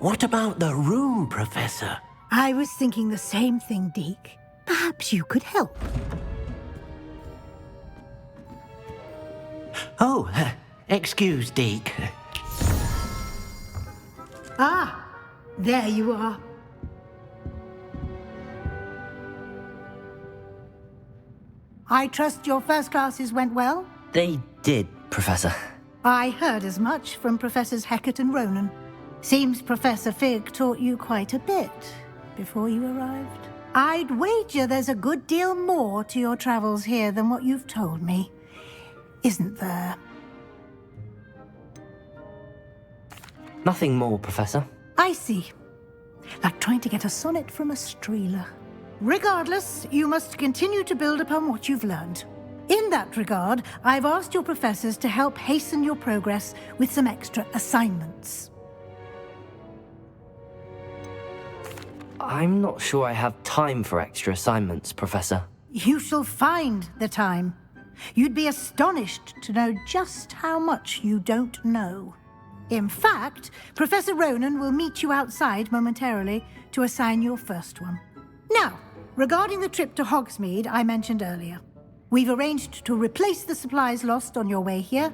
What about the room, Professor? I was thinking the same thing, Deke. Perhaps you could help. Oh, excuse, Deke. Ah, there you are. I trust your first classes went well? They did, Professor. I heard as much from Professors Hecat and Ronan. Seems Professor Fig taught you quite a bit before you arrived. I'd wager there's a good deal more to your travels here than what you've told me, isn't there? Nothing more, Professor. I see. Like trying to get a sonnet from a streeler. Regardless, you must continue to build upon what you've learned. In that regard, I've asked your professors to help hasten your progress with some extra assignments. I'm not sure I have time for extra assignments, Professor. You shall find the time. You'd be astonished to know just how much you don't know. In fact, Professor Ronan will meet you outside momentarily to assign your first one. Now, regarding the trip to Hogsmeade I mentioned earlier, we've arranged to replace the supplies lost on your way here,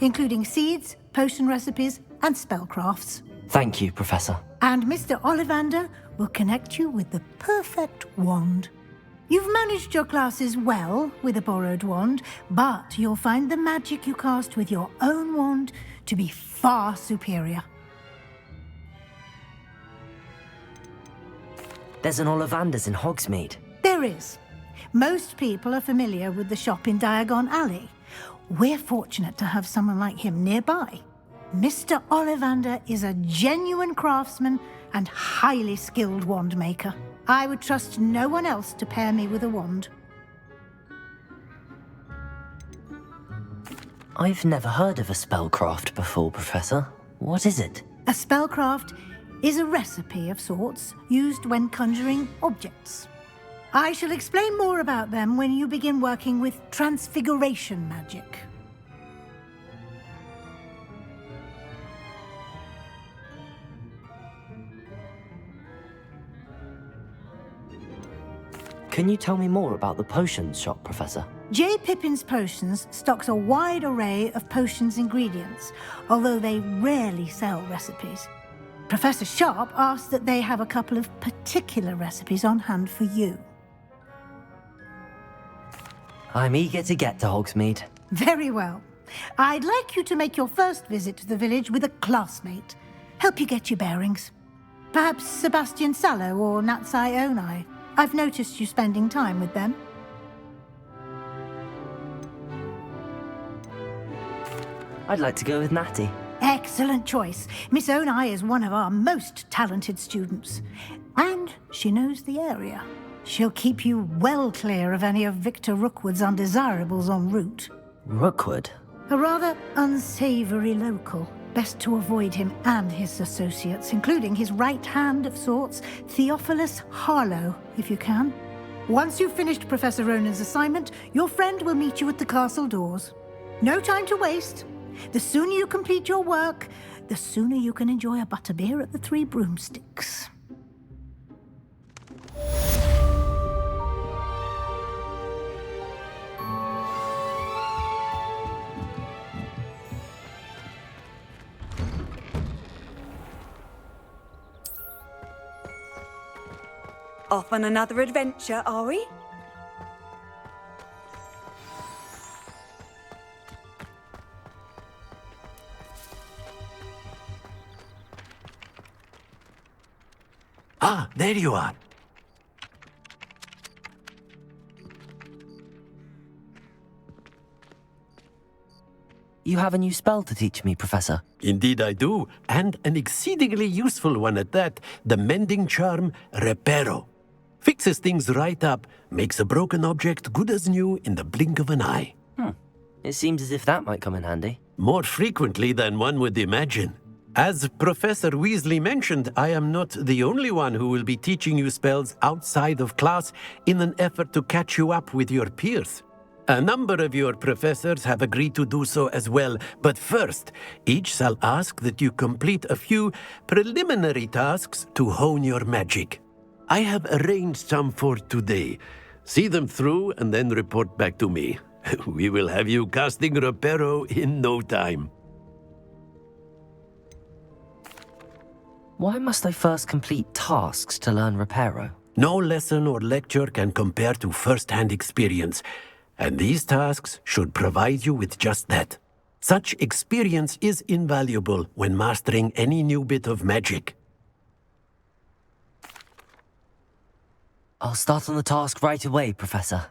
including seeds, potion recipes, and spellcrafts. Thank you, Professor. And Mr. Ollivander will connect you with the perfect wand. You've managed your classes well with a borrowed wand, but you'll find the magic you cast with your own wand to be far superior. There's an Ollivander's in Hogsmeade. There is. Most people are familiar with the shop in Diagon Alley. We're fortunate to have someone like him nearby. Mr. Ollivander is a genuine craftsman and highly skilled wand maker. I would trust no one else to pair me with a wand. I've never heard of a spellcraft before, Professor. What is it? A spellcraft is a recipe of sorts used when conjuring objects. I shall explain more about them when you begin working with transfiguration magic. Can you tell me more about the potions shop, Professor? J. Pippin's Potions stocks a wide array of potions ingredients, although they rarely sell recipes. Professor Sharp asked that they have a couple of particular recipes on hand for you. I'm eager to get to Hogsmeade. Very well. I'd like you to make your first visit to the village with a classmate. Help you get your bearings. Perhaps Sebastian Sallow or Natsai Onai. I've noticed you spending time with them. I'd like to go with Natty. Excellent choice. Miss Onai is one of our most talented students. And she knows the area. She'll keep you well clear of any of Victor Rookwood's undesirables en route. Rookwood? A rather unsavory local. Best to avoid him and his associates, including his right hand of sorts, Theophilus Harlow, if you can. Once you've finished Professor Ronan's assignment, your friend will meet you at the castle doors. No time to waste. The sooner you complete your work, the sooner you can enjoy a butterbeer at the Three Broomsticks. Off on another adventure, are we? Ah, there you are. You have a new spell to teach me, Professor. Indeed I do, and an exceedingly useful one at that, the mending charm Reparo. Fixes things right up, makes a broken object good as new in the blink of an eye. It seems as if that might come in handy. More frequently than one would imagine. As Professor Weasley mentioned, I am not the only one who will be teaching you spells outside of class in an effort to catch you up with your peers. A number of your professors have agreed to do so as well, but first, each shall ask that you complete a few preliminary tasks to hone your magic. I have arranged some for today. See them through and then report back to me. We will have you casting Reparo in no time. Why must I first complete tasks to learn Reparo? No lesson or lecture can compare to first-hand experience, and these tasks should provide you with just that. Such experience is invaluable when mastering any new bit of magic. I'll start on the task right away, Professor.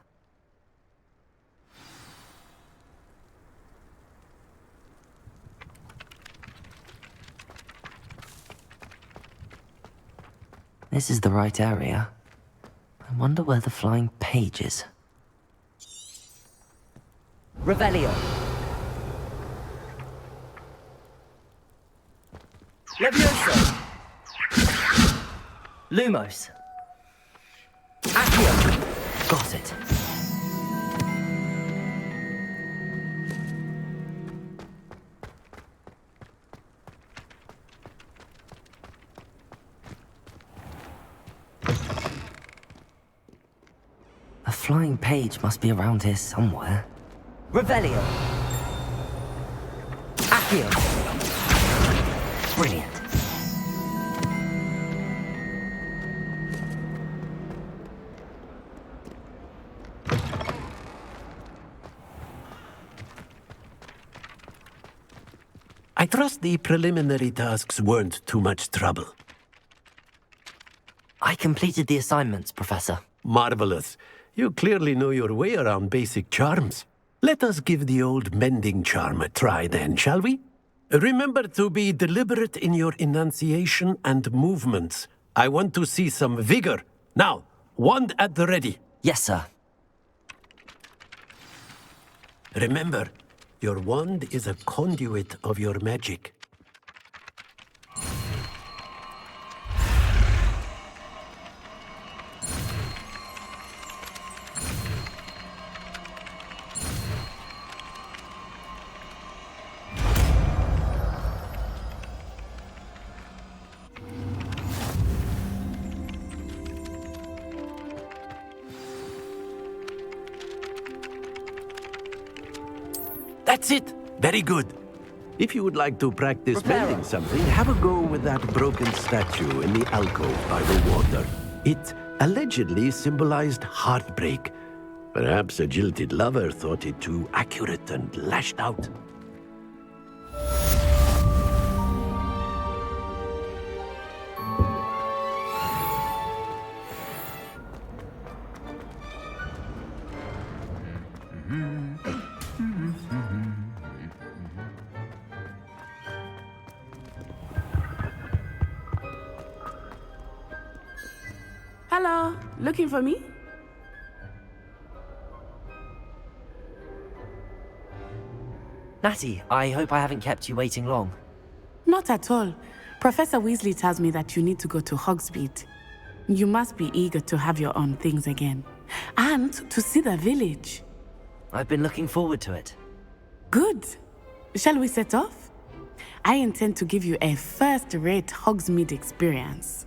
This is the right area. I wonder where the flying page is. Revelio! Levioso! Lumos! Accio! Got it. A flying page must be around here somewhere. Revelio! Accio! Brilliant. I trust the preliminary tasks weren't too much trouble. I completed the assignments, Professor. Marvelous. You clearly know your way around basic charms. Let us give the old mending charm a try then, shall we? Remember to be deliberate in your enunciation and movements. I want to see some vigor. Now, wand at the ready. Yes, sir. Remember, your wand is a conduit of your magic. That's it! Very good. If you would like to practice mending something, have a go with that broken statue in the alcove by the water. It allegedly symbolized heartbreak. Perhaps a jilted lover thought it too accurate and lashed out. Hello, looking for me? Natty, I hope I haven't kept you waiting long. Not at all. Professor Weasley tells me that you need to go to Hogsmeade. You must be eager to have your own things again. And to see the village. I've been looking forward to it. Good. Shall we set off? I intend to give you a first-rate Hogsmeade experience.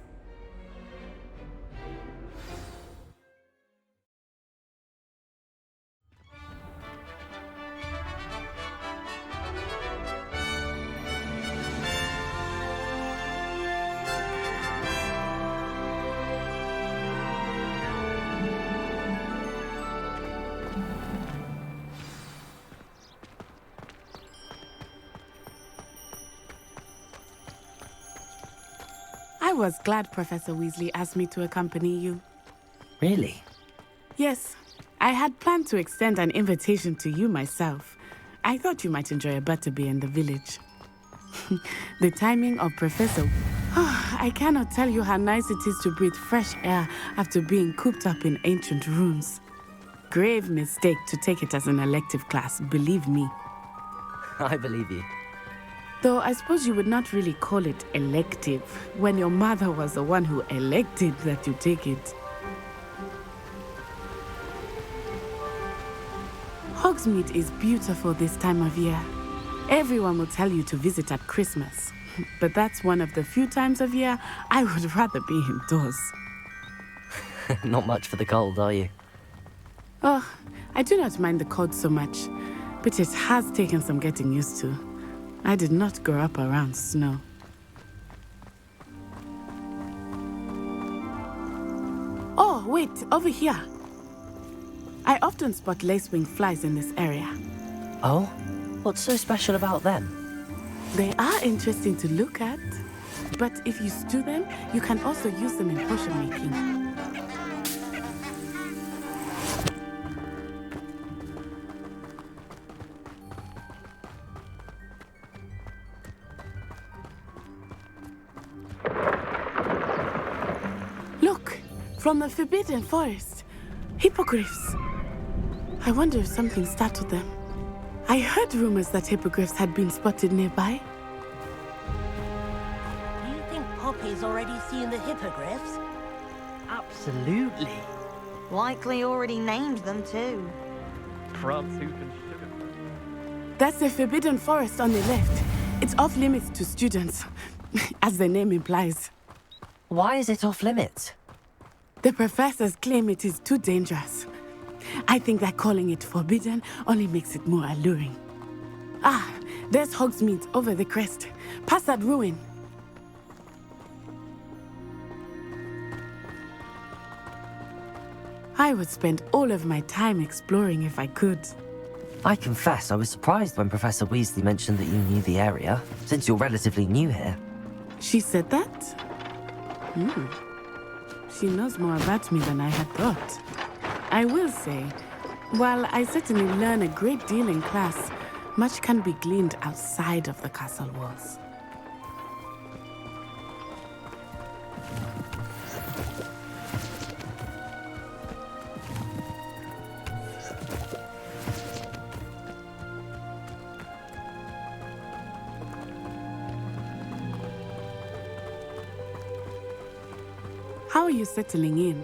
I was glad Professor Weasley asked me to accompany you. Really? Yes, I had planned to extend an invitation to you myself. I thought you might enjoy a butterbeer in the village. The timing of Professor... I cannot tell you how nice it is to breathe fresh air after being cooped up in ancient rooms. Grave mistake to take it as an elective class, believe me. I believe you. Though I suppose you would not really call it elective when your mother was the one who elected that you take it. Hogsmeade is beautiful this time of year. Everyone will tell you to visit at Christmas. But that's one of the few times of year I would rather be indoors. Not much for the cold, are you? Oh, I do not mind the cold so much, but it has taken some getting used to. I did not grow up around snow. Oh, wait, over here. I often spot lacewing flies in this area. Oh? What's so special about them? They are interesting to look at, but if you stew them, you can also use them in potion making. Look, from the Forbidden Forest, hippogriffs. I wonder if something startled them. I heard rumors that hippogriffs had been spotted nearby. Do you think Poppy's already seen the hippogriffs? Absolutely. Likely already named them too. Prance soup and sugar. That's the Forbidden Forest on the left. It's off limits to students, as the name implies. Why is it off limits? The professors claim it is too dangerous. I think that calling it forbidden only makes it more alluring. Ah, there's Hogsmeade over the crest. Past that ruin. I would spend all of my time exploring if I could. I confess I was surprised when Professor Weasley mentioned that you knew the area, since you're relatively new here. She said that? She knows more about me than I had thought. I will say, while I certainly learn a great deal in class, much can be gleaned outside of the castle walls. How are you settling in?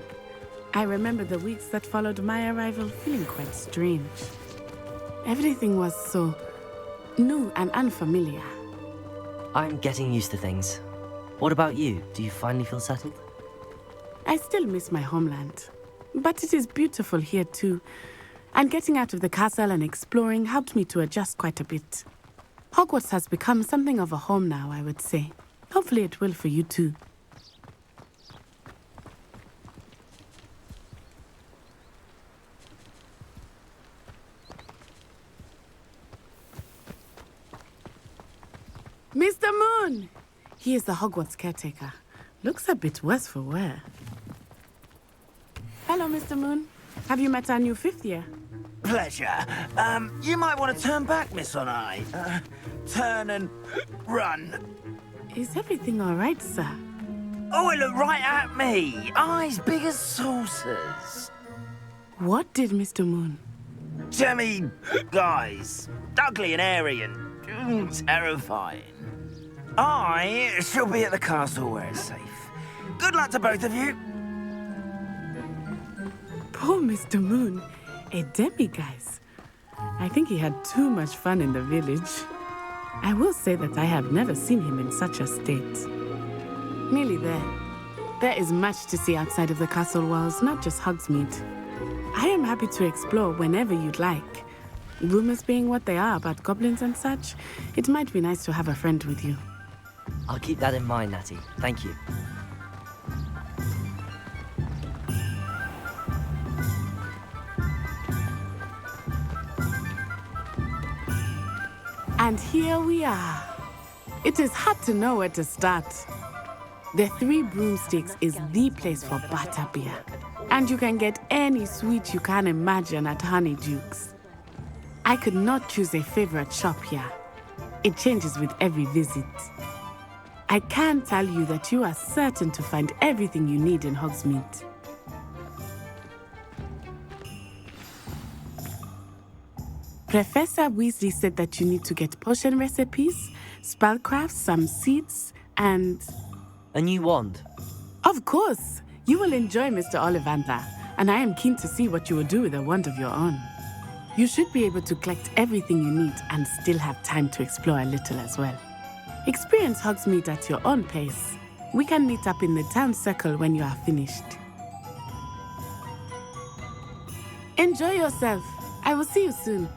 I remember the weeks that followed my arrival feeling quite strange. Everything was so new and unfamiliar. I'm getting used to things. What about you? Do you finally feel settled? I still miss my homeland, but it is beautiful here too. And getting out of the castle and exploring helped me to adjust quite a bit. Hogwarts has become something of a home now, I would say. Hopefully it will for you too. Mr. Moon! He is the Hogwarts caretaker. Looks a bit worse for wear. Hello, Mr. Moon. Have you met our new fifth year? Pleasure. You might want to turn back, Miss Onai. Turn and run. Is everything all right, sir? Oh, it looked right at me. Eyes big as saucers. What did Mr. Moon? Jemmy guys. Ugly and airy and terrifying. I shall be at the castle where it's safe. Good luck to both of you. Poor Mr. Moon. A demiguise. I think he had too much fun in the village. I will say that I have never seen him in such a state. Nearly there. There is much to see outside of the castle walls, not just Hogsmeade. I am happy to explore whenever you'd like. Rumors being what they are about goblins and such, it might be nice to have a friend with you. I'll keep that in mind, Natty. Thank you. And here we are. It is hard to know where to start. The Three Broomsticks is the place for butterbeer. And you can get any sweet you can imagine at Honeydukes. I could not choose a favorite shop here. It changes with every visit. I can tell you that you are certain to find everything you need in Hogsmeade. Professor Weasley said that you need to get potion recipes, spellcrafts, some seeds, and... A new wand. Of course! You will enjoy Mr. Ollivander, and I am keen to see what you will do with a wand of your own. You should be able to collect everything you need and still have time to explore a little as well. Experience Hogsmeade at your own pace. We can meet up in the town circle when you are finished. Enjoy yourself. I will see you soon.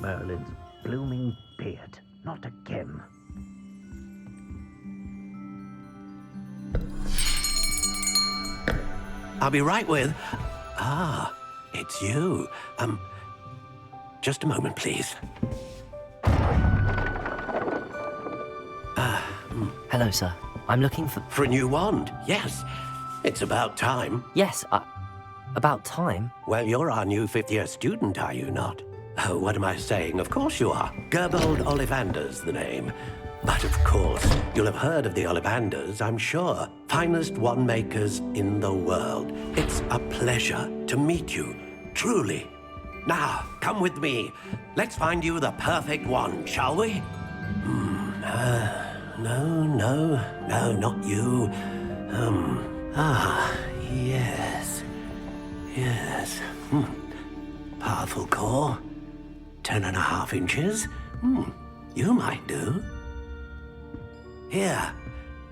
Merlin's blooming beard. Not again. I'll be right with... Ah, it's you. Just a moment, please. Hello, sir. I'm looking for... For a new wand, yes. It's about time. Yes, about time? Well, you're our new fifth-year student, are you not? Oh, what am I saying? Of course you are. Gerbold Ollivander's the name. But of course, you'll have heard of the Ollivanders, I'm sure. Finest wand makers in the world. It's a pleasure to meet you, truly. Now, come with me. Let's find you the perfect wand, shall we? No, not you. Yes. Powerful core. 10.5 inches. You might do. Here,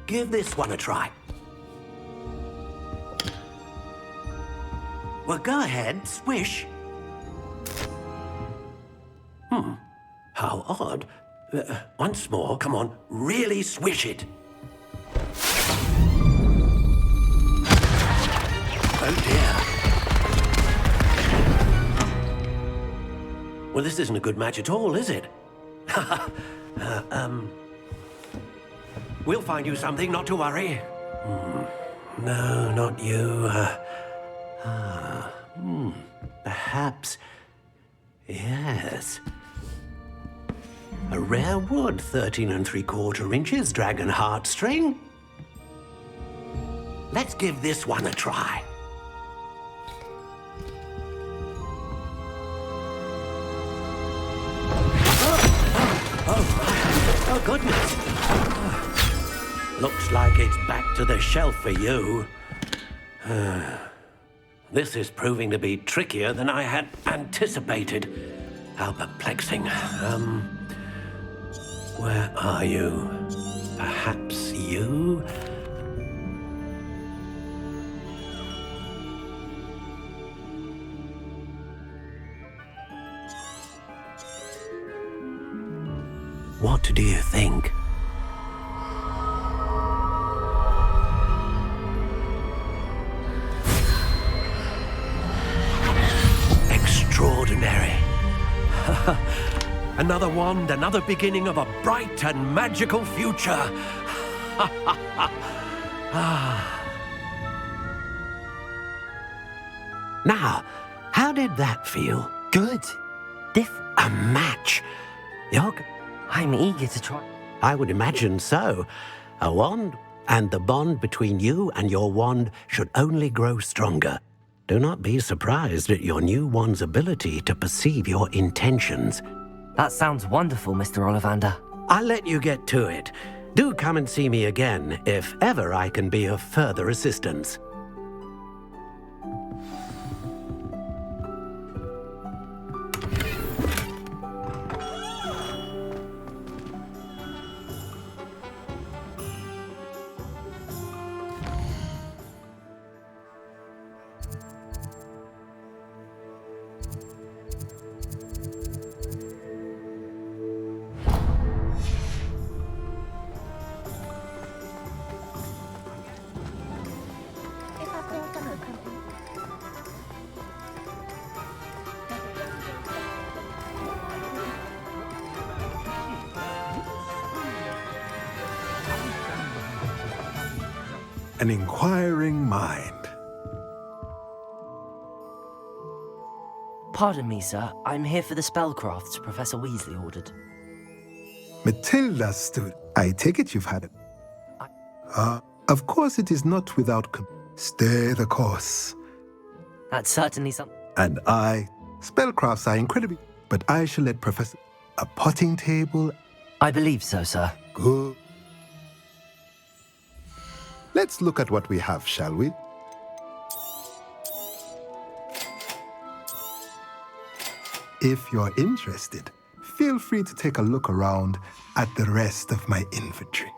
give this one a try. Well, go ahead, swish. How odd. Once more, come on, really swish it. Oh dear. Well, this isn't a good match at all, is it? We'll find you something, not to worry. No, not you. Perhaps... Yes. A rare wood, 13 3/4 inches, dragon heartstring. Let's give this one a try. Oh, goodness. Looks like it's back to the shelf for you. This is proving to be trickier than I had anticipated. How perplexing. Where are you? Perhaps you? What do you think? Extraordinary. Another wand, another beginning of a bright and magical future. Now, how did that feel? Good. A match. I'm eager to try. I would imagine so. A wand, and the bond between you and your wand should only grow stronger. Do not be surprised at your new wand's ability to perceive your intentions. That sounds wonderful, Mr. Ollivander. I'll let you get to it. Do come and see me again if ever I can be of further assistance. An inquiring mind. Pardon me, sir. I'm here for the spellcrafts Professor Weasley ordered. Matilda's student. I take it you've had it. Of course it is not without stay the course. That's certainly something. And spellcrafts are incredible, but I shall let Professor... A potting table? I believe so, sir. Good. Let's look at what we have, shall we? If you're interested, feel free to take a look around at the rest of my inventory.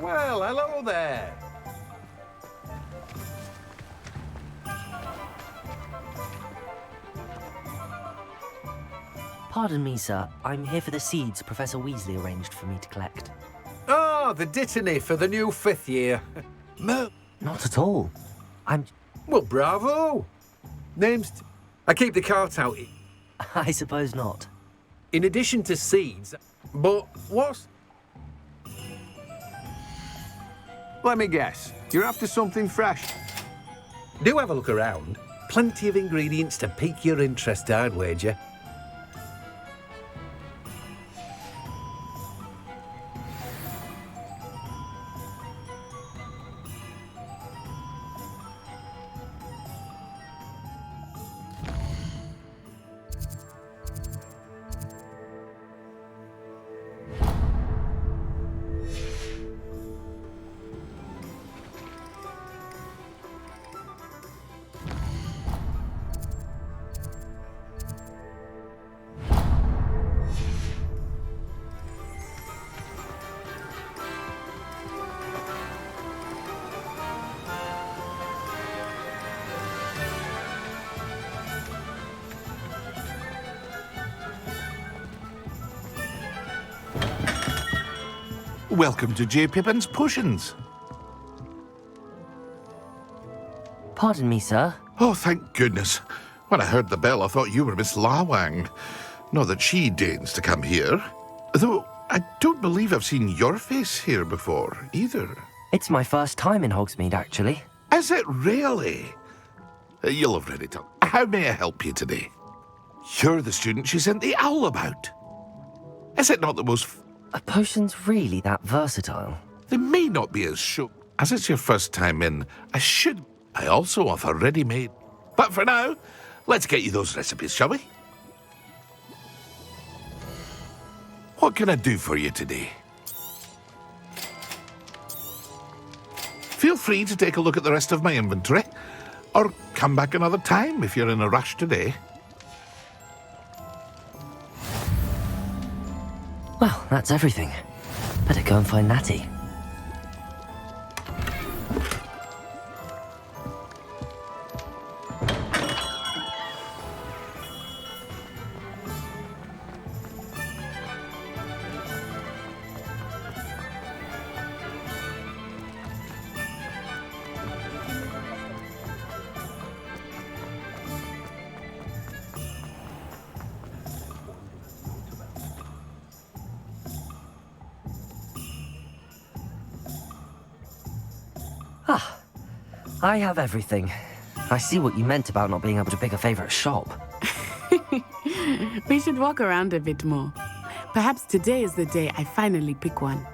Well, hello there. Pardon me, sir. I'm here for the seeds Professor Weasley arranged for me to collect. Oh, the dittany for the new 5th year. No. Not at all. Well, bravo. I keep the cart out. I suppose not. In addition to seeds, but what's... Let me guess. You're after something fresh. Do have a look around. Plenty of ingredients to pique your interest, I'd wager. Welcome to J. Pippin's Potions. Pardon me, sir. Oh, thank goodness. When I heard the bell, I thought you were Miss Lawang. Not that she deigns to come here. Though I don't believe I've seen your face here before, either. It's my first time in Hogsmeade, actually. Is it really? You'll have read it. How may I help you today? You're the student she sent the owl about. Is it not the most... Are potions really that versatile? They may not be as sure. As it's your first time in, I also offer ready-made. But for now, let's get you those recipes, shall we? What can I do for you today? Feel free to take a look at the rest of my inventory, or come back another time if you're in a rush today. Well, that's everything. Better go and find Natty. Ah, I have everything. I see what you meant about not being able to pick a favorite shop. We should walk around a bit more. Perhaps today is the day I finally pick one.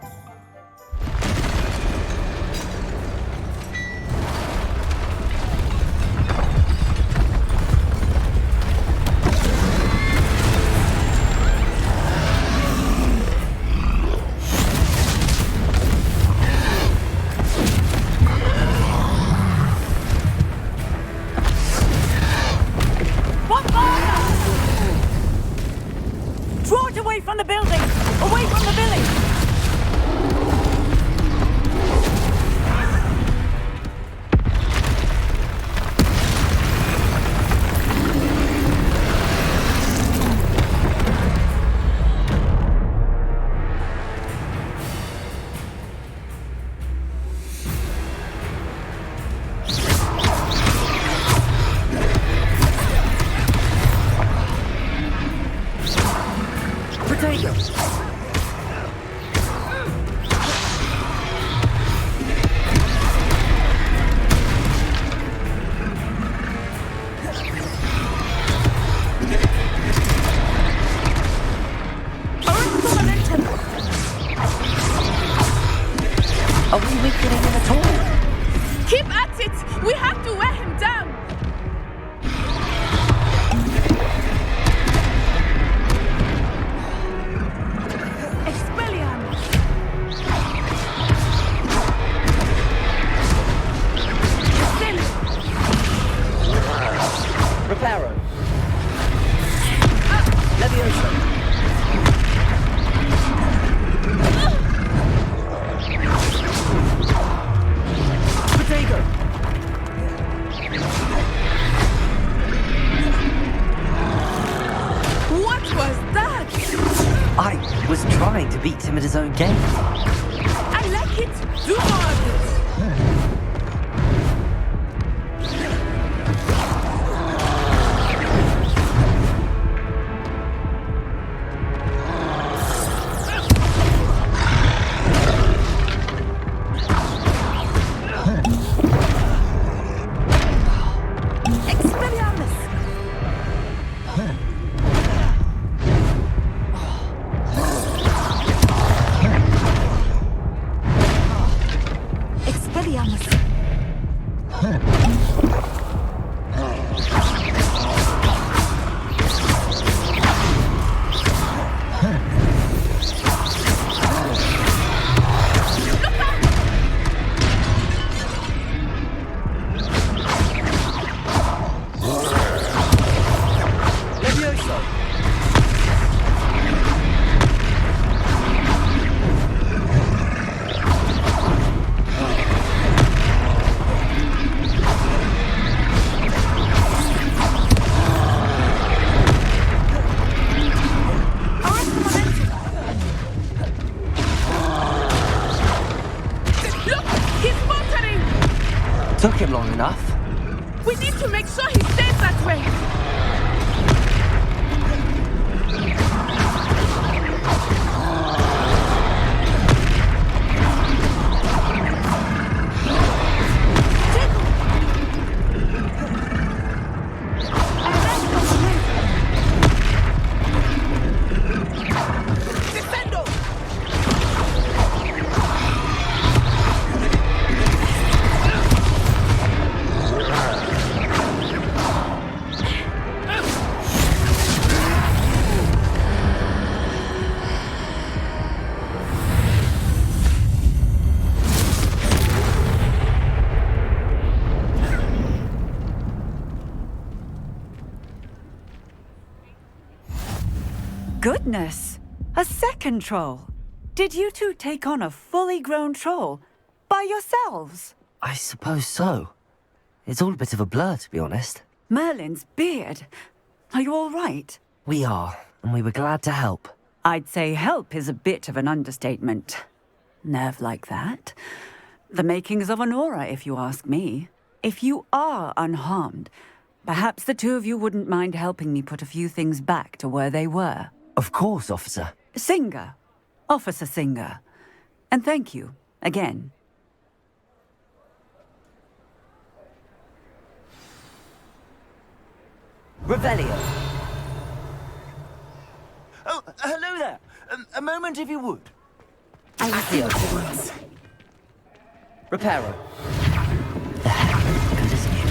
Are we weakening him at all? Keep at it! We have to wear him down! Expelliarmus! Reparo. Levioso. Potato. What was that? I was trying to beat him at his own game. I like it. Do more of it. Took him long enough. We need to make sure he stays that way. Goodness! A second troll! Did you two take on a fully grown troll? By yourselves? I suppose so. It's all a bit of a blur, to be honest. Merlin's beard. Are you all right? We are, and we were glad to help. I'd say help is a bit of an understatement. Nerve like that. The makings of an aura, if you ask me. If you are unharmed, perhaps the two of you wouldn't mind helping me put a few things back to where they were. Of course, officer. Singer. Officer Singer. And thank you, again. Revelio. Oh, hello there. A moment if you would. I will see what he wants. Reparo. Good as new.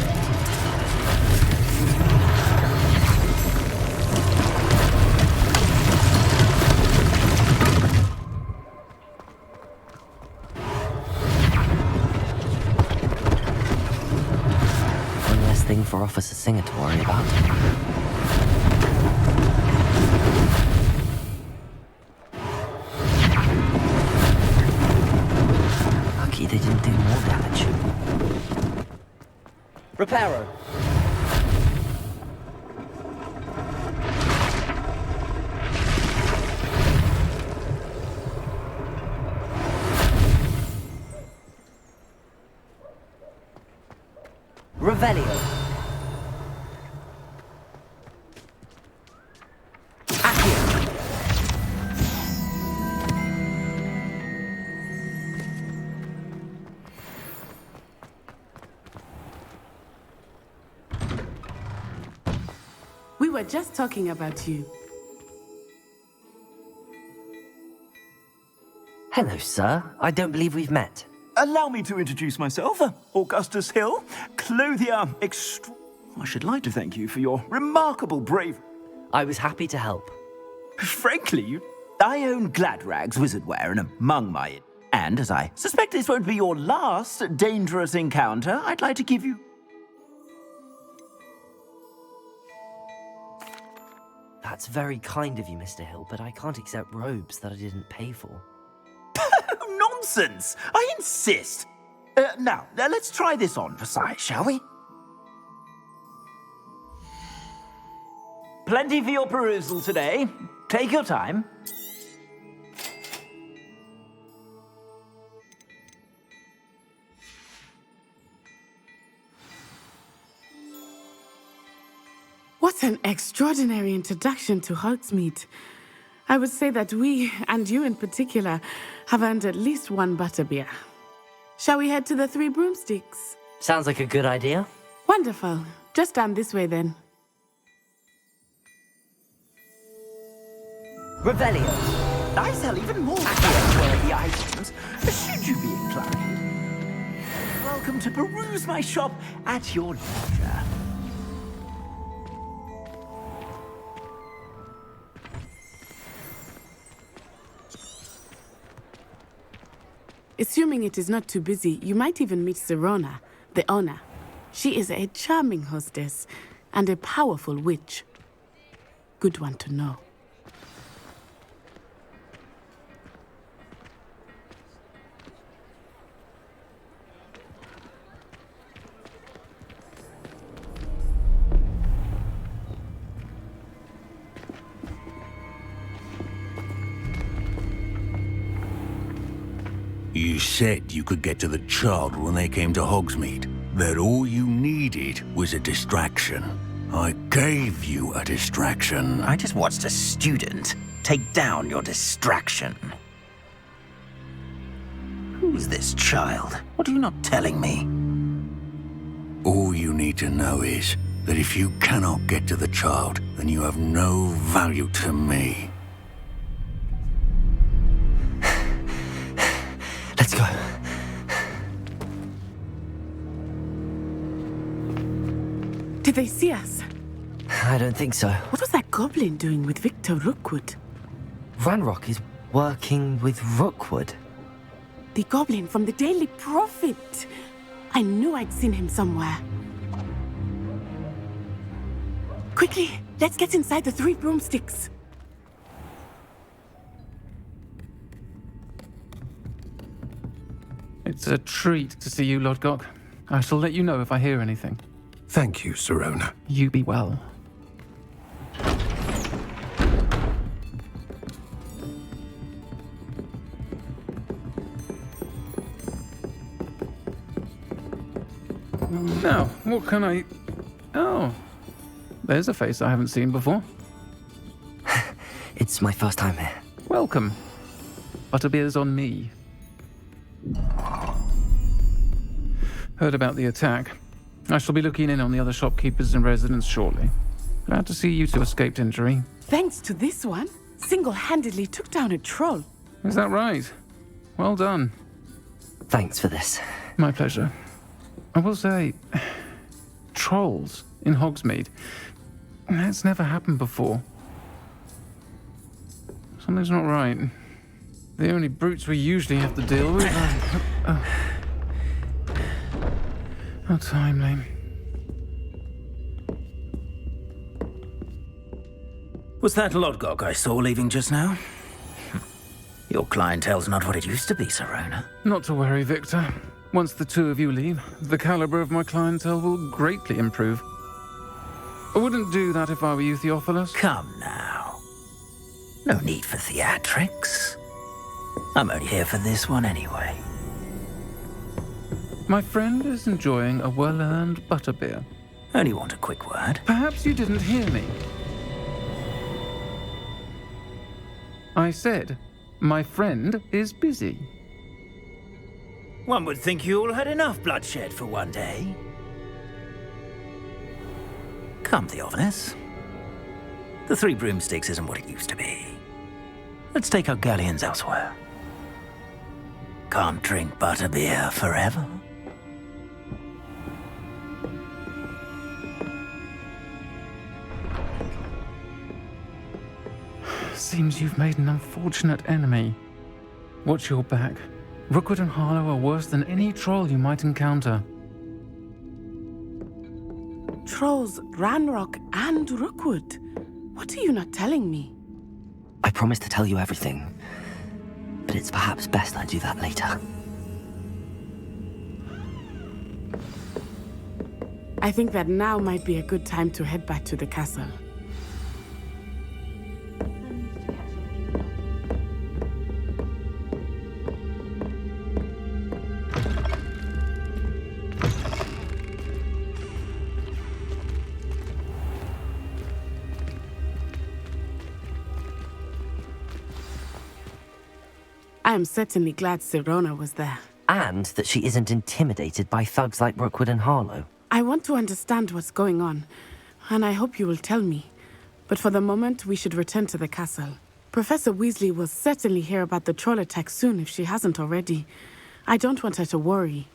One less thing for Officer Singer to worry about. Lucky they didn't do more damage. Reparo. Revelio. Accio. We were just talking about you. Hello, sir. I don't believe we've met. Allow me to introduce myself, Augustus Hill, clothier I should like to thank you for your remarkable bravery. I was happy to help. Frankly, I own Gladrag's wizardware and among my... And as I suspect this won't be your last dangerous encounter, I'd like to give you... That's very kind of you, Mr. Hill, but I can't accept robes that I didn't pay for. Nonsense! I insist! Now, let's try this on for size, shall we? Plenty for your perusal today. Take your time. What an extraordinary introduction to Hogsmeade. I would say that we, and you in particular, have earned at least one butterbeer. Shall we head to the Three Broomsticks? Sounds like a good idea. Wonderful. Just down this way then. Revelio. I sell even more worthy items, should you be inclined. Welcome to peruse my shop at your leisure. Assuming it is not too busy, you might even meet Serona, the owner. She is a charming hostess and a powerful witch. Good one to know. You said you could get to the child when they came to Hogsmeade. That all you needed was a distraction. I gave you a distraction. I just watched a student take down your distraction. Who's this child? What are you not telling me? All you need to know is that if you cannot get to the child, then you have no value to me. Let's go. Did they see us? I don't think so. What was that goblin doing with Victor Rookwood? Ranrock is working with Rookwood. The goblin from the Daily Prophet. I knew I'd seen him somewhere. Quickly, let's get inside the Three Broomsticks. It's a treat to see you, Lodgok. I shall let you know if I hear anything. Thank you, Serona. You be well. Now, what can I... Oh, there's a face I haven't seen before. It's my first time here. Welcome. Butterbeer's on me. Heard about the attack. I shall be looking in on the other shopkeepers and residents shortly. Glad to see you two escaped injury. Thanks to this one, single-handedly took down a troll. Is that right? Well done. Thanks for this. My pleasure. I will say, trolls in Hogsmeade. That's never happened before. Something's not right. The only brutes we usually have to deal with are... How timely. Was that Lodgok I saw leaving just now? Your clientele's not what it used to be, Serona. Not to worry, Victor. Once the two of you leave, the caliber of my clientele will greatly improve. I wouldn't do that if I were you, Theophilus. Come now. No need for theatrics. I'm only here for this one anyway. My friend is enjoying a well-earned butterbeer. Only want a quick word. Perhaps you didn't hear me. I said, my friend is busy. One would think you all had enough bloodshed for one day. Come, Theophilus. The Three Broomsticks isn't what it used to be. Let's take our galleons elsewhere. can't drink butterbeer forever. Seems you've made an unfortunate enemy. Watch your back. Rookwood and Harlow are worse than any troll you might encounter. Trolls, Ranrock, and Rookwood. What are you not telling me? I promise to tell you everything, but it's perhaps best I do that later. I think that now might be a good time to head back to the castle. I am certainly glad Sirona was there. And that she isn't intimidated by thugs like Rookwood and Harlow. I want to understand what's going on, and I hope you will tell me. But for the moment, we should return to the castle. Professor Weasley will certainly hear about the troll attack soon if she hasn't already. I don't want her to worry.